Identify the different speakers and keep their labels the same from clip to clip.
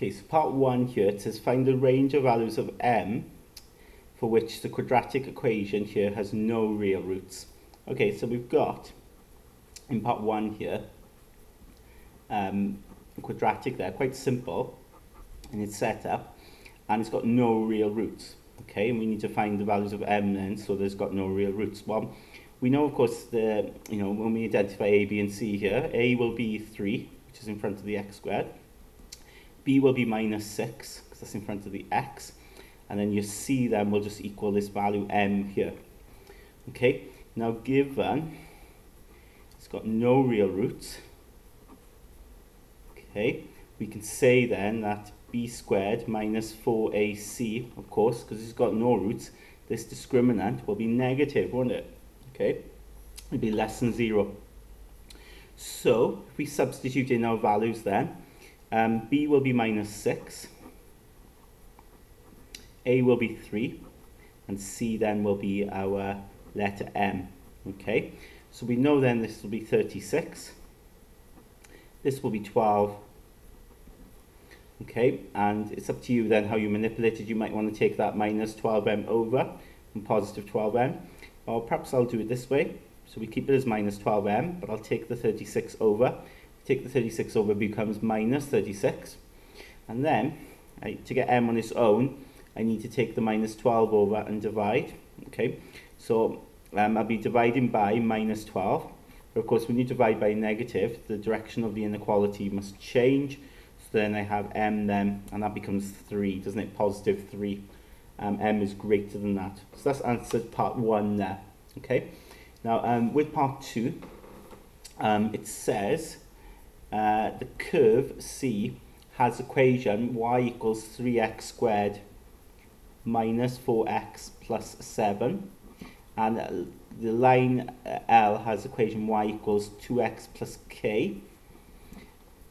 Speaker 1: Okay, so part 1 here, it says find the range of values of m for which the quadratic equation here has no real roots. Okay, so we've got, in part 1 here, quadratic there, quite simple in its setup, and it's got no real roots. Okay, and we need to find the values of m then, so there's got no real roots. Well, we know, of course, when we identify a, b, and c here, a will be 3, which is in front of the x squared. B will be minus 6, because that's in front of the x. And then your c then will just equal this value m here. Okay, now given it's got no real roots, okay, we can say then that b squared minus 4ac, of course, because it's got no roots, this discriminant will be negative, won't it? Okay, it'll be less than 0. So if we substitute in our values then, b will be minus 6, a will be 3, and c then will be our letter m. Okay, so we know then this will be 36, this will be 12. Okay, and it's up to you then how you manipulate it. You might want to take that minus 12m over and positive 12m, or perhaps I'll do it this way. So we keep it as minus 12m, but I'll take the 36 over. Take the 36 over, becomes minus 36. And then, to get m on its own, I need to take the minus 12 over and divide. Okay, so I'll be dividing by minus 12. But of course, when you divide by negative, the direction of the inequality must change. So then I have m then, and that becomes 3, doesn't it? Positive 3. M is greater than that. So that's answered part 1 there. Okay, now with part 2, it says, the curve C has equation y equals 3x squared minus 4x plus 7, and the line L has equation y equals 2x plus k,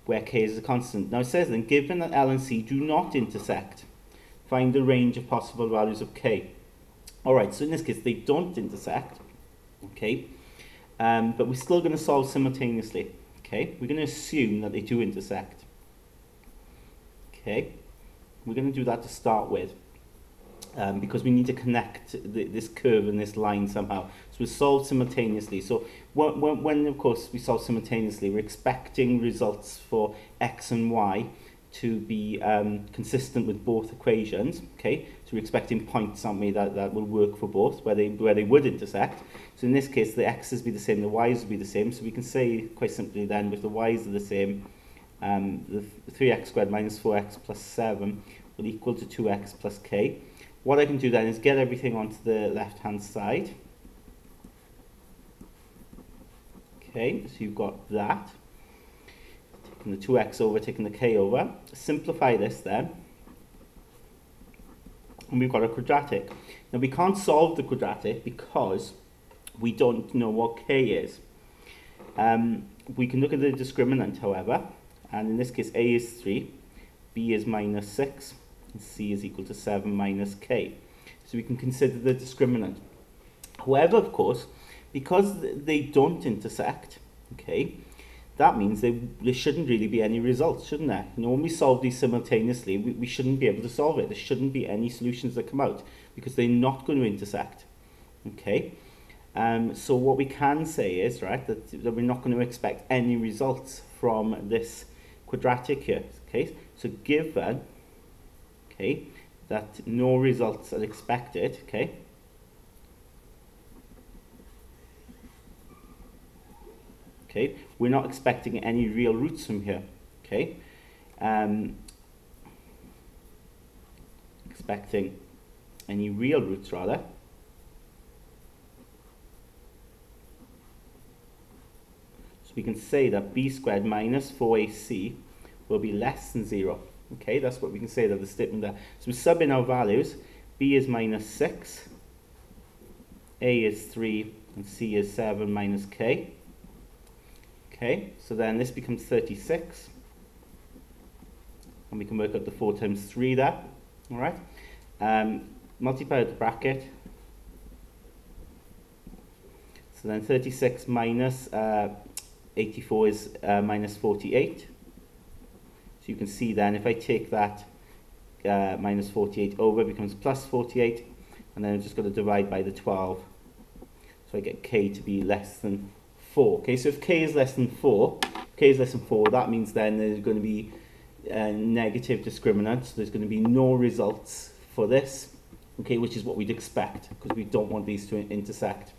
Speaker 1: where k is a constant. Now it says then, given that L and C do not intersect, find the range of possible values of k. Alright, so in this case they don't intersect, okay, but we're still going to solve simultaneously. Okay, we're going to assume that they do intersect. Okay, we're going to do that to start with, because we need to connect this curve and this line somehow. So we solve simultaneously. So when of course we solve simultaneously, we're expecting results for x and y to be consistent with both equations. Okay, so we're expecting points, aren't we, that will work for both, where they would intersect. So in this case, the x's be the same, the y's will be the same. So we can say quite simply then, if the y's are the same, the 3x squared minus 4x plus 7 will equal to 2x plus k. What I can do then is get everything onto the left-hand side. Okay, so you've got that. Taking the 2x over, taking the k over. Simplify this then. And we've got a quadratic. Now we can't solve the quadratic because we don't know what k is. We can look at the discriminant, however, and in this case a is 3, b is minus 6, and c is equal to 7 minus k. So we can consider the discriminant. However, of course, because they don't intersect, okay, that means there shouldn't really be any results, shouldn't there? You know, when we solve these simultaneously, we shouldn't be able to solve it. There shouldn't be any solutions that come out because they're not going to intersect. Okay, so what we can say is, right, that we're not going to expect any results from this quadratic here. Okay, so given, okay, that no results are expected, okay, okay, we're not expecting any real roots from here, okay, expecting any real roots rather. So we can say that b squared minus 4ac will be less than 0. Okay, that's what we can say, that the statement there. So we sub in our values. B is minus 6, a is 3, and c is 7 minus k. Okay, so then this becomes 36. And we can work out the 4 times 3 there. All right. Multiply out the bracket. So then 36 minus 84 is minus 48. So you can see then if I take that minus 48 over, it becomes plus 48, and then I'm just going to divide by the 12. So I get k to be less than 4. Okay, so if k is less than 4, that means then there's going to be a negative discriminant, so there's going to be no results for this, okay, which is what we'd expect, because we don't want these to intersect.